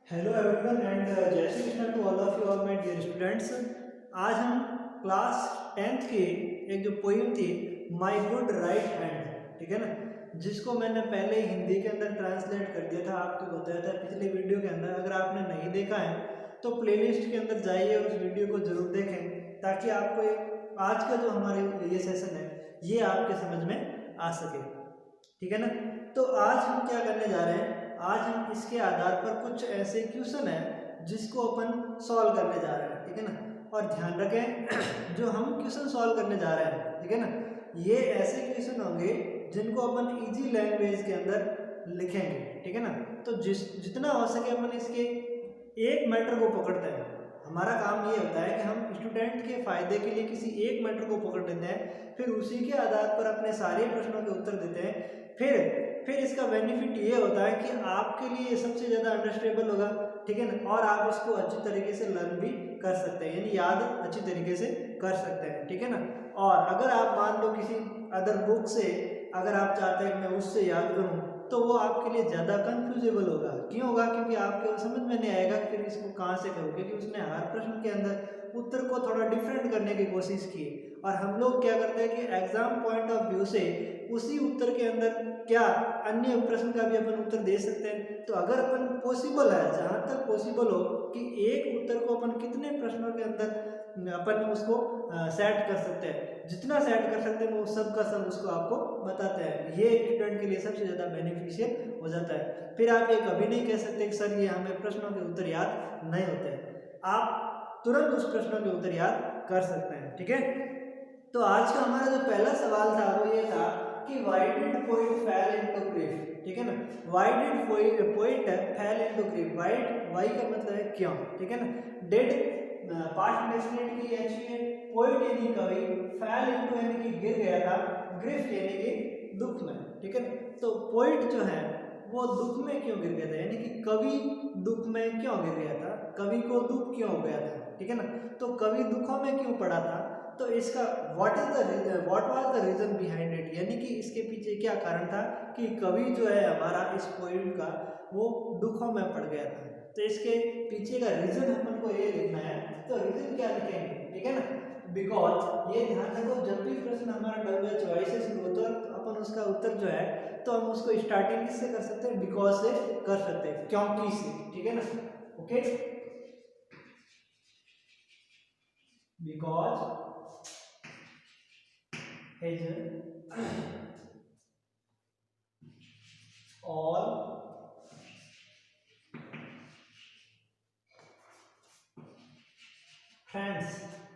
Hello everyone and जय Shri Krishna to all of you all my dear students. आज हम class 10th की एक जो पोइम थी माय गुड राइट हैंड, ठीक है ना, जिसको मैंने पहले ही हिंदी के अंदर ट्रांसलेट कर दिया था, आपको बताया था पिछले वीडियो के अंदर। अगर आपने नहीं देखा है तो प्लेलिस्ट के अंदर जाइए और उस वीडियो को जरूर देखें, ताकि आपको आज का जो हमारे ये सेशन है ये आपके समझ में आ सके, ठीक है ना। तो आज हम क्या करने जा रहे हैं, आज हम इसके आधार पर कुछ ऐसे क्वेश्चन है जिसको अपन सॉल्व करने जा रहे हैं, ठीक है ना। और ध्यान रखें जो हम क्वेश्चन सॉल्व करने जा रहे हैं, ठीक है ना, ये ऐसे क्वेश्चन होंगे जिनको अपन इजी लैंग्वेज के अंदर लिखेंगे, ठीक है ना। तो जितना हो सके अपन इसके एक मैटर को पकड़ते हैं। हमारा काम ये होता है कि हम स्टूडेंट के फायदे के लिए किसी एक मैटर को पकड़ लेते हैं, फिर उसी के आधार पर अपने सारे प्रश्नों के उत्तर देते हैं। फिर इसका बेनिफिट ये होता है कि आपके लिए ये सबसे ज़्यादा अंडरस्टैंडेबल होगा, ठीक है ना, और आप इसको अच्छी तरीके से लर्न भी कर सकते हैं, यानी याद अच्छी तरीके से कर सकते हैं, ठीक है ना। और अगर आप मान लो किसी अदर बुक से अगर आप चाहते हैं कि मैं उससे याद करूं, तो वो आपके लिए ज़्यादा कंफ्यूजेबल होगा। क्यों होगा? क्योंकि आपके समझ में नहीं आएगा कि फिर इसको कहाँ से करूँ, क्योंकि उसने हर प्रश्न के अंदर उत्तर को थोड़ा डिफरेंट करने की कोशिश की। और हम लोग क्या करते हैं कि एग्जाम पॉइंट ऑफ व्यू से उसी उत्तर के अंदर क्या अन्य प्रश्न का भी अपन उत्तर दे सकते हैं। तो अगर अपन पॉसिबल है, जहाँ तक पॉसिबल हो कि एक उत्तर को अपन कितने प्रश्नों के अंदर अपन उसको सेट कर सकते हैं, जितना सेट कर सकते हैं वो सब का सब उसको आपको बताते हैं। ये एक स्टूडेंट के लिए सबसे ज़्यादा बेनिफिशियल हो जाता है। फिर आप ये कभी नहीं कह सकते कि सर ये हमें प्रश्नों के उत्तर याद नहीं होते हैं, आप तुरंत उस प्रश्नों के उत्तर याद कर सकते हैं, ठीक है। तो आज का हमारा जो पहला सवाल था वो ये था कि why did poet fail into grief, ठीक है ना। Why did poet fail into grief, why का मतलब है क्यों, ठीक है ना। डिड पास्ट डेफिनेट की अच्छी है, पोएट यानी कवि, फेल इनटू यानी कि गिर गया था, ग्रीफ यानी कि दुख में, ठीक है ना। तो पोएट जो है वो दुख में क्यों गिर गया था, यानी कि कवि दुख में क्यों गिर गया था, कवि को दुख क्यों हो गया था, ठीक है ना। तो कवि दुखों में क्यों पड़ा था, तो इसका what was the reason behind it, यानी कि इसके पीछे क्या कारण था कि कवि जो है हमारा इस पोएम का वो दुखों में पड़ गया था। तो इसके पीछे का रीजन अपन को ये लिखना है। तो रीजन क्या लिखेंगे, ठीक है ना। बिकॉज ये ध्यान रखो, जब भी प्रश्न हमारा WH से शुरू होता है तो अपन उसका उत्तर जो है तो हम उसको स्टार्टिंग किससे कर सकते हैं, बिकॉज से कर सकते हैं, क्योंकि से, ठीक है ना। Okay, because his all friends,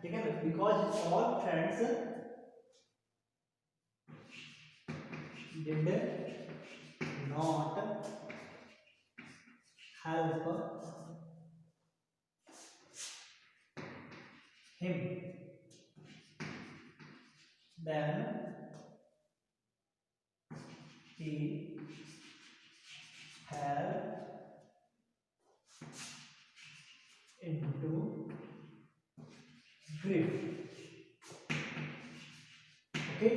ठीक है ना, because all friends did not help him, then he fell into grief। ओके,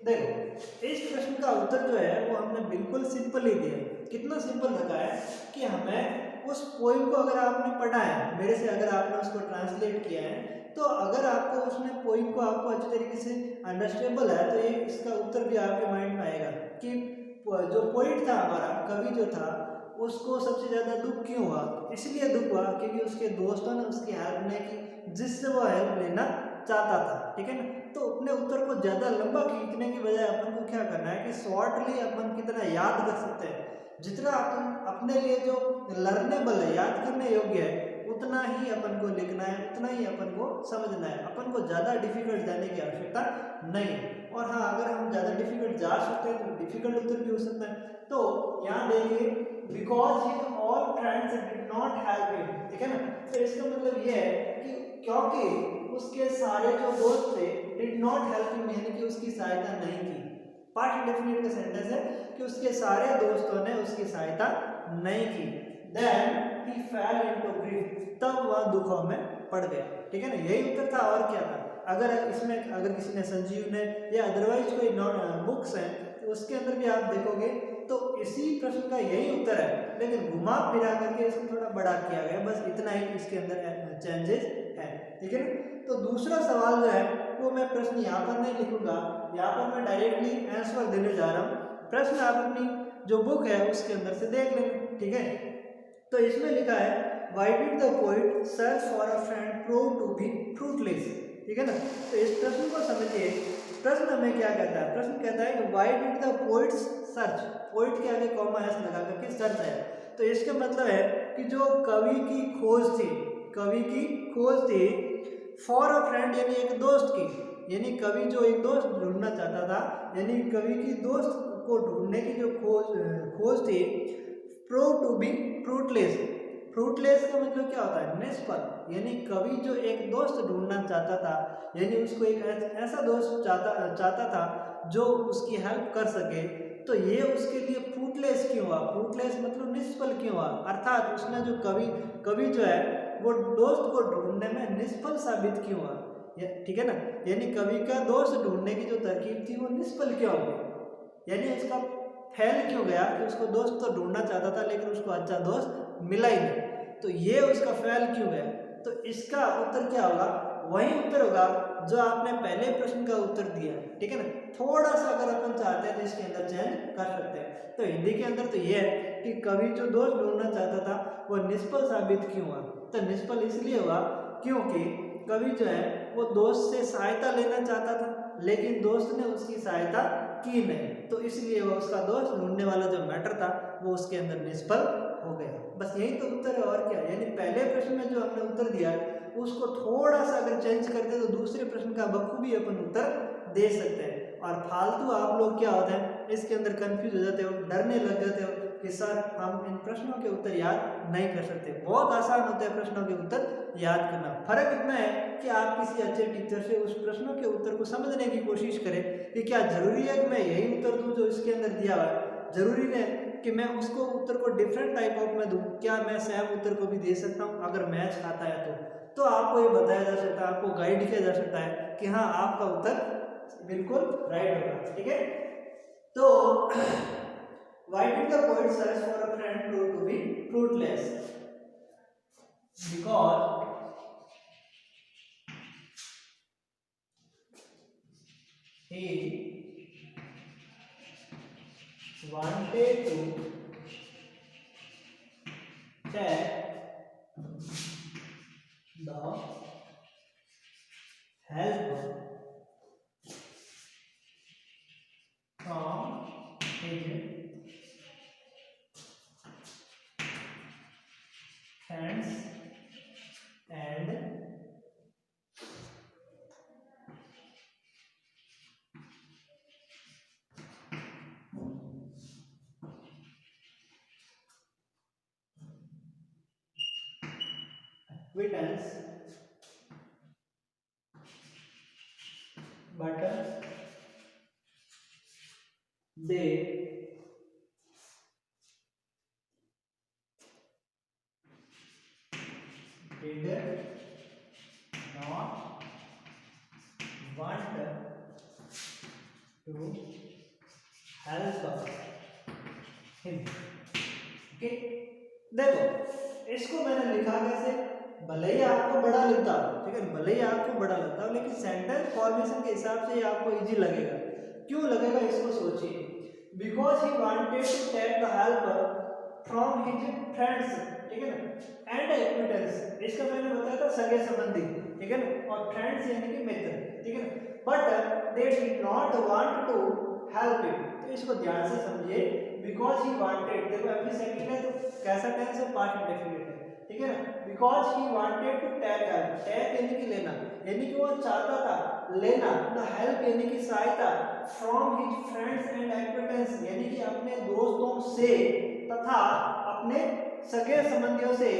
देखो इस प्रश्न का उत्तर जो है वो हमने बिल्कुल सिंपल ही दिया। कितना सिंपल रखा है कि हमें उस पोइम को अगर आपने पढ़ा है मेरे से, अगर आपने उसको ट्रांसलेट किया है, तो अगर आपको उसने पोइम को आपको अच्छी तरीके से अंडरस्टैंडेबल है तो ये इसका उत्तर भी आपके माइंड में आएगा कि जो पोइट था हमारा, कवि जो था, उसको सबसे ज़्यादा दुख क्यों हुआ। इसलिए दुख हुआ क्योंकि उसके दोस्तों ने उसकी हेल्प नहीं की जिससे वो हेल्प लेना चाहता था, ठीक है ना। तो अपने उत्तर को ज़्यादा लंबा खींचने की बजाय अपन को क्या करना है कि शॉर्टली अपन कितना याद कर सकते हैं, जितना अपन अपने लिए जो लर्नेबल है, याद करने योग्य है, उतना ही अपन को लिखना है, उतना ही अपन को समझना है। अपन को ज़्यादा डिफिकल्ट जाने की आवश्यकता नहीं है। और हाँ, अगर हम ज़्यादा डिफिकल्ट जा सकते हैं तो डिफिकल्ट उत्तर भी हो सकता है। तो यहाँ देखिए, because his all friends did not help him, ठीक है ना। तो इसका मतलब ये है कि क्योंकि उसके सारे जो दोस्त थे डिड नॉट हेल्प हिम, यानी कि उसकी सहायता नहीं की। पास्ट डेफिनेट का सेंटेंस है कि उसके सारे दोस्तों ने उसकी सहायता नहीं की। Then he fell into grief, तब वह दुखों में पड़ गया, ठीक है ना। यही उत्तर था, और क्या था। अगर इसमें अगर किसी ने संजीव ने या अदरवाइज कोई बुक्स हैं तो उसके अंदर भी आप देखोगे तो इसी प्रश्न का यही उत्तर है, लेकिन घुमा फिरा करके इसको थोड़ा बड़ा किया गया, बस इतना ही इसके अंदर चेंजेस है, ठीक है ना। तो दूसरा सवाल जो है वो मैं प्रश्न यहाँ पर नहीं लिखूंगा, यहाँ पर मैं डायरेक्टली आंसर देने जा रहा हूँ। प्रश्न आप अपनी जो बुक है उसके अंदर से देख लेना, ठीक है। तो इसमें लिखा है Why did the poet search for a friend prove to be fruitless, ठीक है ना। तो इस प्रश्न को समझिए, प्रश्न हमें क्या कहता है, प्रश्न कहता है कि Why did the poet search, poet के आगे कॉमा एस लगा करके सर्च है, तो इसका मतलब है कि जो कवि की खोज थी, कवि की खोज थी फॉर अ फ्रेंड यानी एक दोस्त की, यानी कवि जो एक दोस्त ढूंढना चाहता था, यानी कवि की दोस्त को ढूंढने की जो खोज थी, prove to be fruitless. Fruitless का मतलब क्या होता है, निष्फल, यानी कवि जो एक दोस्त ढूंढना चाहता था, यानी उसको एक ऐसा दोस्त चाहता था जो उसकी हेल्प कर सके, तो ये उसके लिए फ्रूटलेस क्यों हुआ, फ्रूटलेस मतलब निष्फल क्यों हुआ, अर्थात उसने जो कवि जो है वो दोस्त को ढूंढने में निष्फल साबित क्यों हुआ, ठीक है ना। यानी कवि का दोस्त ढूंढने की जो तरकीब थी वो निष्फल क्यों हो गई, यानी उसका फैल क्यों गया कि उसको दोस्त तो ढूंढना चाहता था लेकिन उसको अच्छा दोस्त मिला ही नहीं, तो ये उसका फैल क्यों गया। तो इसका उत्तर क्या होगा, वही उत्तर होगा जो आपने पहले प्रश्न का उत्तर दिया, ठीक है ना। थोड़ा सा अगर अपन चाहते हैं तो इसके अंदर चेंज कर सकते हैं। तो हिंदी के अंदर तो ये है कि कवि जो दोस्त ढूंढना चाहता था वो निष्फल साबित क्यों हुआ, तो निष्फल इसलिए हुआ क्योंकि कवि जो है वो दोस्त से सहायता लेना चाहता था लेकिन दोस्त ने उसकी सहायता की नहीं, तो इसलिए वो उसका दोस्त ढूंढने वाला जो मैटर था वो उसके अंदर निष्फल हो गया। बस यही तो उत्तर है और क्या, यानी पहले प्रश्न में जो हमने उत्तर दिया उसको थोड़ा सा अगर चेंज करते तो दूसरे प्रश्न का बखूबी अपन उत्तर दे सकते हैं। और फालतू आप लोग क्या होता है इसके अंदर कंफ्यूज हो जाते हो, डरने लग जाते हो कि सर हम इन प्रश्नों के उत्तर याद नहीं कर सकते। बहुत आसान होता है प्रश्नों के उत्तर याद करना, फर्क इतना है कि आप किसी अच्छे टीचर से उस प्रश्नों के उत्तर को समझने की कोशिश करें कि क्या जरूरी है कि मैं यही उत्तर दूं जो इसके अंदर दिया हुआ है, जरूरी है कि मैं उसको उत्तर को डिफरेंट टाइप ऑफ में दूं, क्या मैं सेम उत्तर को भी दे सकता हूं अगर मैच खाता है तो आपको ये बताया जा सकता है, आपको गाइड किया जा सकता है कि हाँ आपका उत्तर बिल्कुल राइट होगा, ठीक है। तो why did the poet search for a friend prove to be fruitless, because he wanted to check the help from his friends and acquaintance, but they did not want to help him, okay. देखो इसको मैंने लिखा कैसे, भले ही आपको बड़ा लगता हो, ठीक है, भले ही आपको बड़ा लगता हो लेकिन सेंटेंस फॉर्मेशन के हिसाब से ये आपको इजी लगेगा। क्यों लगेगा इसको सोचिए, because he wanted to take the help from his friends, ठीक है ना, एंड एक्विटेंस, इसका मैंने बताया था सगे संबंधी, ठीक है ना, और फ्रेंड्स यानी कि मित्र, ठीक है ना, but they did not want to help him, तो इसको ध्यान से समझिए। बिकॉज ही वांटेड, देखो अभी सेकंड है तो कैसा टेंस है, पास्ट इंडेफिनिट है, ठीक है ना, because he wanted to take help, take यानी कि लेना, यानी कि वो चाहता था लेना, द हेल्प यानी कि सहायता, from his friends and acquaintance यानी कि अपने दोस्तों से तथा अपने सगे संबंधियों से,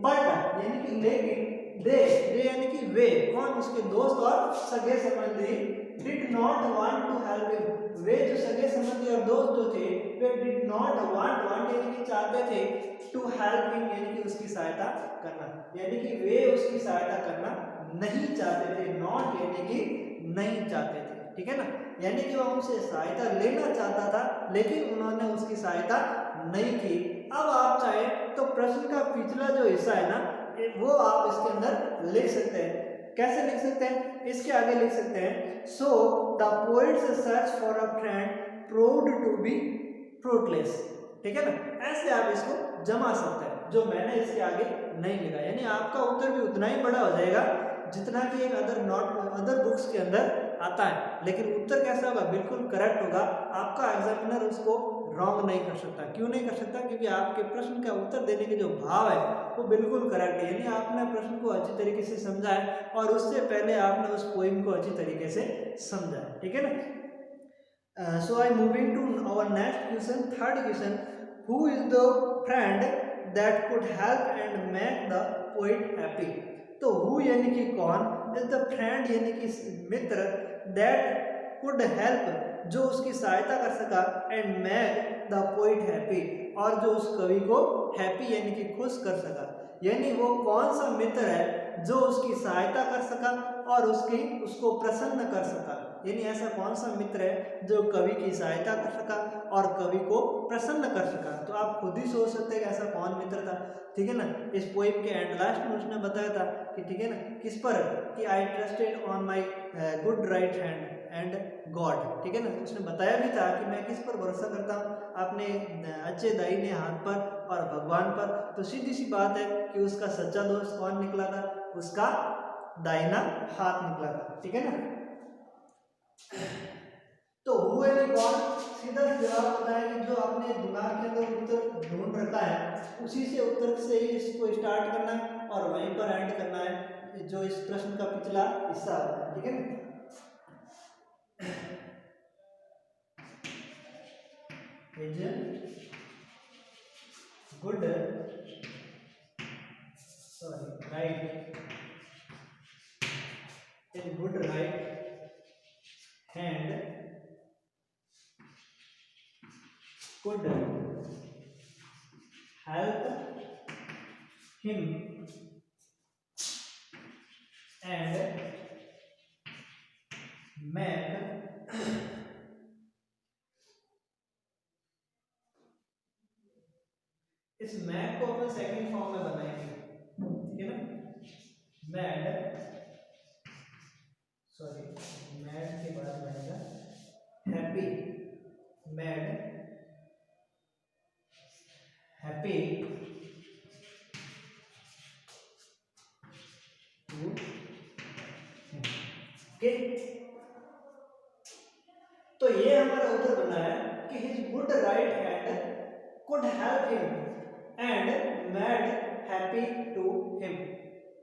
बट यानी कि लेकिन दे यानी कि वे, कौन, उसके दोस्त और सगे संबंधी, did not want to help him, वे जो सगे संबंधी और दोस्त जो थे वे डिड नॉट वांट यानी कि चाहते थे, टू हेल्प हिम यानी कि उसकी सहायता करना, यानी कि वे उसकी सहायता करना नहीं चाहते थे, नॉट यानी कि नहीं चाहते थे, ठीक है ना, यानी कि वह उनसे सहायता लेना चाहता था लेकिन उन्होंने उसकी सहायता नहीं की। अब आप चाहे तो प्रश्न का पिछला जो हिस्सा है ना वो आप इसके अंदर लिख सकते हैं। कैसे लिख सकते हैं, इसके आगे लिख सकते हैं, so the poet's search for a friend proved to be fruitless. ठीक है ना, ऐसे आप इसको जमा सकते हैं, जो मैंने इसके आगे नहीं लिखा। यानी आपका उत्तर भी उतना ही बड़ा हो जाएगा जितना कि एक अदर बुक्स के अंदर आता है, लेकिन उत्तर कैसा होगा, बिल्कुल करेक्ट होगा। आपका एग्जामिनर उसको रॉन्ग नहीं कर सकता। क्यों नहीं कर सकता, क्योंकि आपके प्रश्न का उत्तर देने के जो भाव है वो बिल्कुल करेक्ट है, यानी आपने प्रश्न को अच्छी तरीके से समझा है और उससे पहले आपने उस पोइम को अच्छी तरीके से समझा है। ठीक है ना। So I moving to our next question, third question, who is the friend that could help and make the poet happy. तो हु यानी कि कौन, इज द फ्रेंड यानी कि मित्र, दैट कुड हेल्प जो उसकी सहायता कर सका, and make the poet happy और जो उस कवि को हैप्पी यानी कि खुश कर सका। यानी वो कौन सा मित्र है जो उसकी सहायता कर सका और उसको प्रसन्न कर सका। यानी ऐसा कौन सा मित्र है जो कवि की सहायता कर सका और कवि को प्रसन्न कर सका। तो आप खुद ही सोच सकते हैं कि ऐसा कौन मित्र था। ठीक है ना, इस पोइम के एंड लास्ट में उसने बताया था कि ठीक है ना, किस पर, कि आई trusted on my good right hand and God. ठीक है ना, उसने बताया भी था कि मैं किस पर भरोसा करता हूँ, अपने अच्छे दाहिने हाथ पर और भगवान पर। तो सीधी सी बात है कि उसका सच्चा दोस्त कौन निकला था, उसका दाहिना हाथ निकला था। ठीक है ना, तो हुए नहीं कौन, सीधा जवाब होता है कि जो आपने दिमाग के अंदर उत्तर ढूंढ रखा है उसी से उत्तर से ही इसको स्टार्ट करना है और वहीं पर एंड करना है, जो इस प्रश्न का पिछला हिस्सा होता है। ठीक है ना, is good right, is good right hand could help him and make इस मैक को अपन सेकंड फॉर्म में बनाएंगे। ठीक है ना, मैड, सॉरी मैड के बाद बनेगा happy, mad happy to, okay. तो ये हमारा उत्तर बना है कि his good right hand could help him and made happy to him.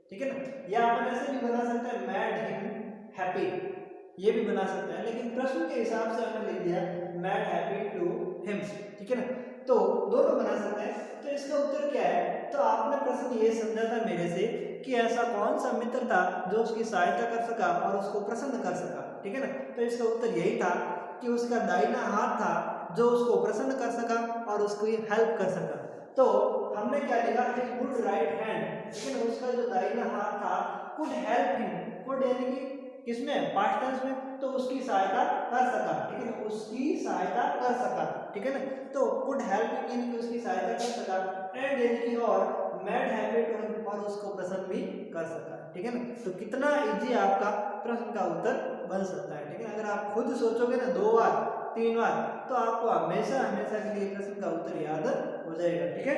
ठीक है ना, या अपन ऐसे भी बना सकते हैं मेड हिम हैप्पी, ये भी बना सकते हैं, लेकिन प्रश्न के हिसाब से हमने लिख दिया मेड हैप्पी टू हिम। ठीक है ना, तो दोनों बना सकते हैं। तो इसका उत्तर क्या है, तो आपने प्रश्न ये समझा था मेरे से कि ऐसा कौन सा मित्र था जो उसकी सहायता कर सका और उसको प्रसन्न कर सका। ठीक है ना, तो इसका उत्तर यही था कि उसका दाहिना हाथ था जो उसको प्रसन्न कर सका और उसको हेल्प कर सका। तो हमने क्या लिखा, हिज गुड राइट हैंड, लेकिन उसका जो दाहिना हाथ था कुड हेल्प हिम, कुड यानी कि किसमें, पास्ट टेंस में, तो उसकी सहायता कर सका। ठीक है, उसकी सहायता कर सका। ठीक है ना, तो कुड हेल्प हिम यानी कि उसकी सहायता कर सका, एंड यानी कि और मेड हैप्पी टू हिम और उसको प्रसन्न भी कर सका। ठीक है ना, तो कितना इजी आपका प्रश्न का उत्तर बन सकता है। ठीक है, अगर आप खुद सोचोगे ना 2 बार 3 बार तो आपको हमेशा हमेशा के लिए प्रश्न का उत्तर याद हो जाएगा। ठीक है,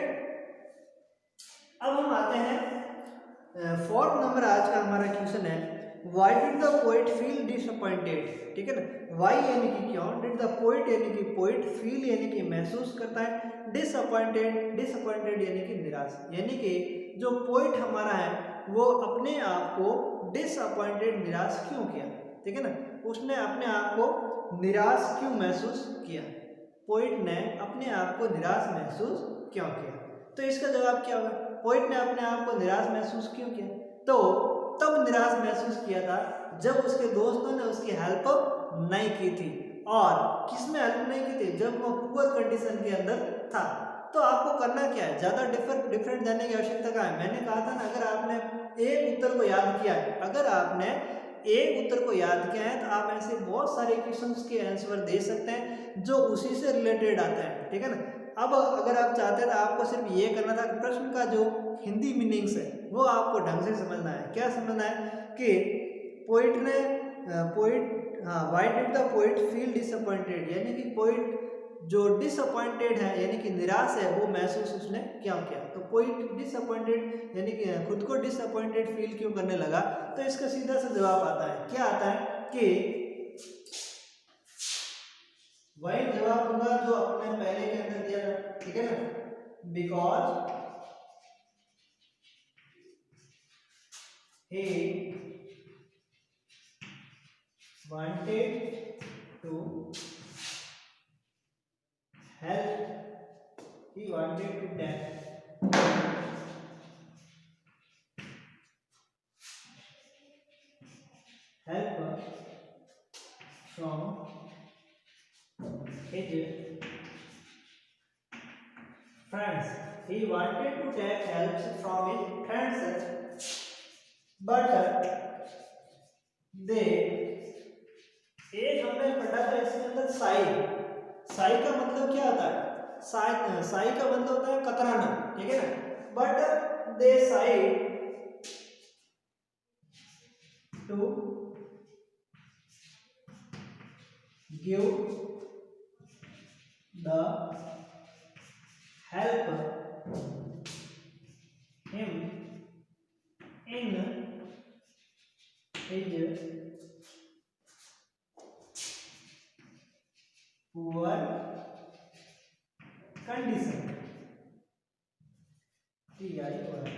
अब हम आते हैं फोर्थ नंबर। आज का हमारा क्वेश्चन है, why did the poet feel disappointed. ठीक है ना, व्हाई यानी कि क्यों, डिड द पोएट यानी कि पोएट, फील यानी कि महसूस करता है, डिसअपॉइंटेड, डिसअपॉइंटेड यानी कि निराश, यानी कि जो पोएट हमारा है वो अपने आप को डिसअपॉइंटेड, निराश क्यों किया। ठीक है ना, उसने अपने आप को निराश क्यों महसूस किया, पोएट ने अपने आप को निराश महसूस क्यों किया। तो इसका जवाब क्या होगा, पोएट ने अपने आप को निराश महसूस क्यों किया, तो तब निराश महसूस किया था जब उसके दोस्तों ने उसकी हेल्प नहीं की थी। और किसमें हेल्प नहीं की थी, जब वो पुअर कंडीशन के अंदर था। तो आपको करना क्या है, ज़्यादा डिफरेंट जाने की आवश्यकता कहाँ है। मैंने कहा था ना, अगर आपने एक उत्तर को याद किया है, अगर आपने एक उत्तर को याद किया है तो आप ऐसे बहुत सारे क्वेश्चंस के आंसर दे सकते हैं जो उसी से रिलेटेड आता है, ठीक है ना। अब अगर आप चाहते हैं तो आपको सिर्फ ये करना था, प्रश्न का जो हिंदी मीनिंग्स है वो आपको ढंग से समझना है। क्या समझना है कि पोइट ने why did the poet feel disappointed, यानी कि पोइट जो डिसअपॉइंटेड है यानी कि निराश है वो महसूस उसने क्यों किया। तो पोइट डिसअपॉइंटेड यानी कि खुद को डिसअपॉइंटेड फील क्यों करने लगा, तो इसका सीधा सा जवाब आता है, क्या आता है कि वही जवाब होगा जो अपने पहले के अंदर दिया था, ठीक है ना। Because he wanted to help, he wanted to help from his friends. He wanted to take help from his friends, but they, एक हमने पढ़ा था इसके अंदर साई, साई का मतलब क्या होता है, साई का मतलब होता है कतराना, ठीक है ना। But they Sai to give the help him in his poor condition,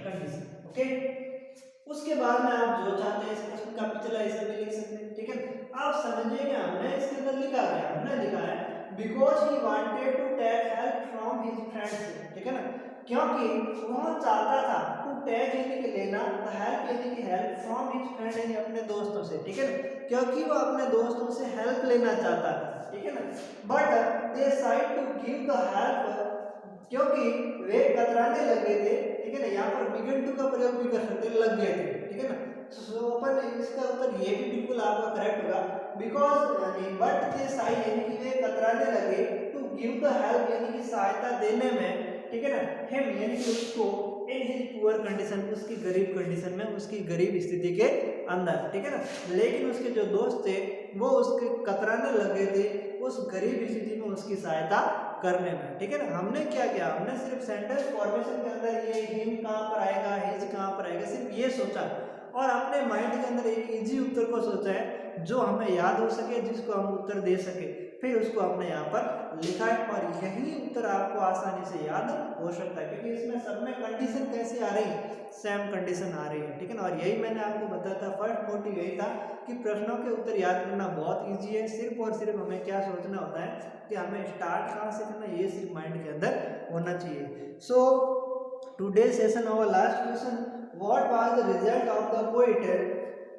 condition, okay. उसके बाद में आप जो चाहते हैं इस प्रश्न का पिछला हिस्सा भी लिख सकते हैं, ठीक है। आप समझिएगा हमने इसके अंदर लिखा है, हमने लिखा है because he wanted to take help from his friends, ठीक है ना, क्योंकि वह चाहता था टू टेक यानी कि लेना, हेल्प यानी कि हेल्प फ्रॉम हिज फ्रेंड यानी अपने दोस्तों से, ठीक है ना, क्योंकि वो अपने दोस्तों से हेल्प लेना चाहता था, ठीक है ना। But they decide to give the help, क्योंकि वे कतराने लगे थे, ठीक है ना। यहाँ पर बिगन टू का प्रयोग भी कर सकते हैं, लग गए थे, ठीक है ना। सो अपन इसका उत्तर ये भी बिल्कुल आपका करेक्ट होगा, बिकॉज यानी बट के साई यानी कि वे कतराने लगे, टू गिव द हेल्प यानी कि सहायता देने में, ठीक है ना, हिम यानी कि उसको, इन हिज पुअर कंडीशन उसकी गरीब कंडीशन में, उसकी गरीब स्थिति के अंदर, ठीक है ना। लेकिन उसके जो दोस्त थे वो उसके कतराने लगे थे उस गरीब स्थिति में उसकी सहायता करने में, ठीक है ना। हमने क्या किया, हमने सिर्फ सेंटेंस फॉर्मेशन के अंदर ये हिम कहाँ पर आएगा, हिज कहाँ पर आएगा, सिर्फ ये सोचा और अपने माइंड के अंदर एक इजी उत्तर को सोचा है जो हमें याद हो सके, जिसको हम उत्तर दे सके, फिर उसको हमने यहाँ पर लिखा है और यही उत्तर आपको आसानी से याद हो सकता है, क्योंकि इसमें सब में कंडीशन कैसी आ रही है, सेम कंडीशन आ रही है, ठीक है ना। और यही मैंने आपको बताया था, फर्स्ट मोटिव यही था कि प्रश्नों के उत्तर याद करना बहुत ईजी है, सिर्फ और सिर्फ हमें क्या सोचना होता है कि हमें स्टार्ट कहाँ से करना, ये सिर्फ माइंड के अंदर होना चाहिए। So today session our last question, what was the result of the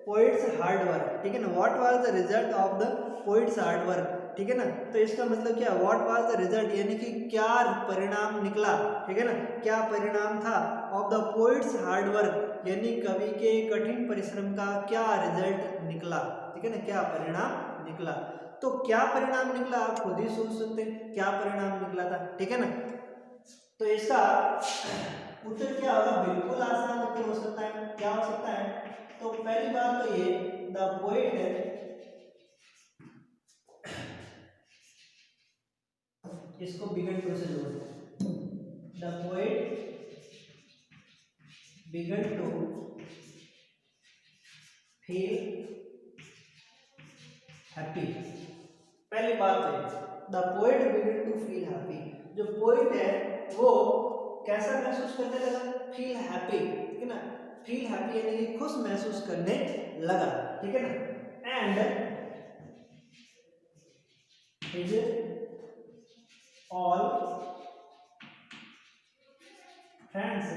poet's hard work, ठीक है ना। What was the result of the poet's hard work, ठीक है ना। तो इसका मतलब क्या, व्हाट वाज द रिजल्ट यानी कि क्या परिणाम निकला, ठीक है ना, क्या परिणाम था, of the poet's hard work यानी कवि के कठिन परिश्रम का क्या रिजल्ट निकला, ठीक है ना, क्या परिणाम निकला। तो क्या परिणाम निकला आप खुद ही सोच सकते हैं क्या परिणाम निकला था, ठीक है ना। तो इसका उत्तर क्या होगा, बिल्कुल आसान उत्तर हो सकता है, क्या हो सकता है। तो पहली बात तो ये, द पोएट, इसको बिगन टू से जोड़ते हैं, the poet began to feel happy. पहली बात है the poet began to feel happy, जो पोएट है वो कैसा महसूस करने लगा, फील हैप्पी, ठीक है ना, फील हैप्पी यानी कि खुश महसूस करने लगा, ठीक है ना। And his all friends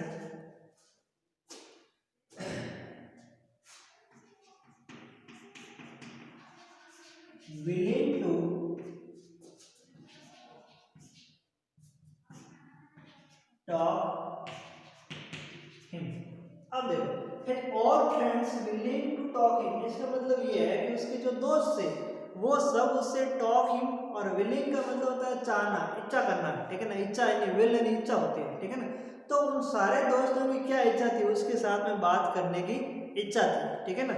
willing to talk him। अब देखो फिर all friends willing to talk him, इसका मतलब ये है कि उसके जो दोस्त थे वो सब उससे टॉक हिम, और विलिंग का मतलब होता है चाहना, इच्छा करना, ठीक है ना, इच्छा यानी विल यानी इच्छा होती है, ठीक है ना। तो उन सारे दोस्तों की क्या इच्छा थी, उसके साथ में बात करने की इच्छा थी, ठीक है ना।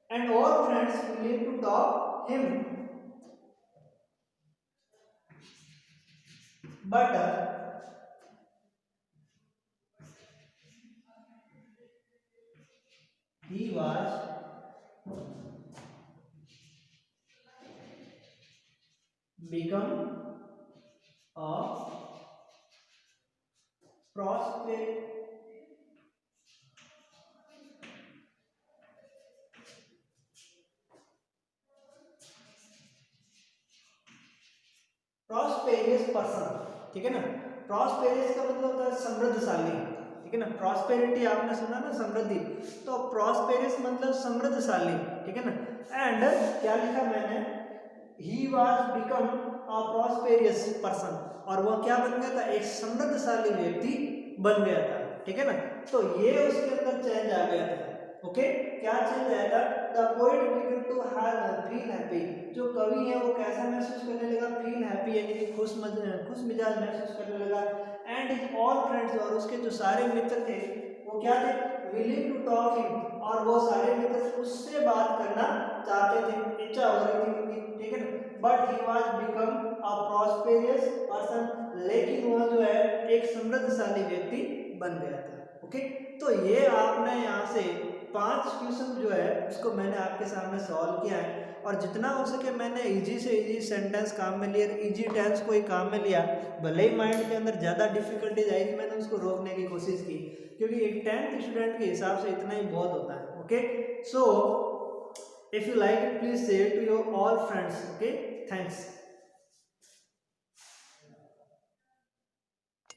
And all friends willing to talk him, but he was become a prosperous person, ठीक है ना। प्रॉस्पेरियस का मतलब होता है समृद्धशाली, ठीक है ना। प्रॉस्पेरिटी आपने सुना ना, समृद्धि, तो प्रॉस्पेरियस मतलब समृद्धशाली, ठीक है ना। एंड क्या लिखा मैंने, he was become a prosperous person, और वो क्या बन गया था, एक समृद्धशाली व्यक्ति बन गया था, ठीक है ना। तो ये उसके अंदर चेंज आ गया था। ओके, क्या चेंज आया था, the poet began to feel happy, जो कवि है वो कैसा महसूस करने लगा, फील हैप्पी यानी कि खुश मिजाज महसूस करने लगा। एंड हिज ऑल फ्रेंड्स, और उसके जो सारे मित्र थे वो क्या थे, विलिंग टू टॉक हिम, और वो सारे मित्र उससे बात करना चाहते थे, इच्छा हो रही थी उनकी, ठीक है ना। But he was become a prosperous person, लेकिन वह जो है एक समृद्धशाली व्यक्ति बन गया था। ओके, तो ये आपने यहाँ से 5 क्वेश्चन जो है उसको मैंने आपके सामने सॉल्व किया है, और जितना हो सके मैंने इजी से इजी सेंटेंस काम में लिया, इजी टेंस को ही काम में लिया। भले ही माइंड के अंदर ज़्यादा डिफिकल्टीज आई, मैंने उसको रोकने की कोशिश की, क्योंकि एक 10th स्टूडेंट के हिसाब से इतना ही बहुत होता है। Okay, so if you like it please share to your all friends. Okay, thanks.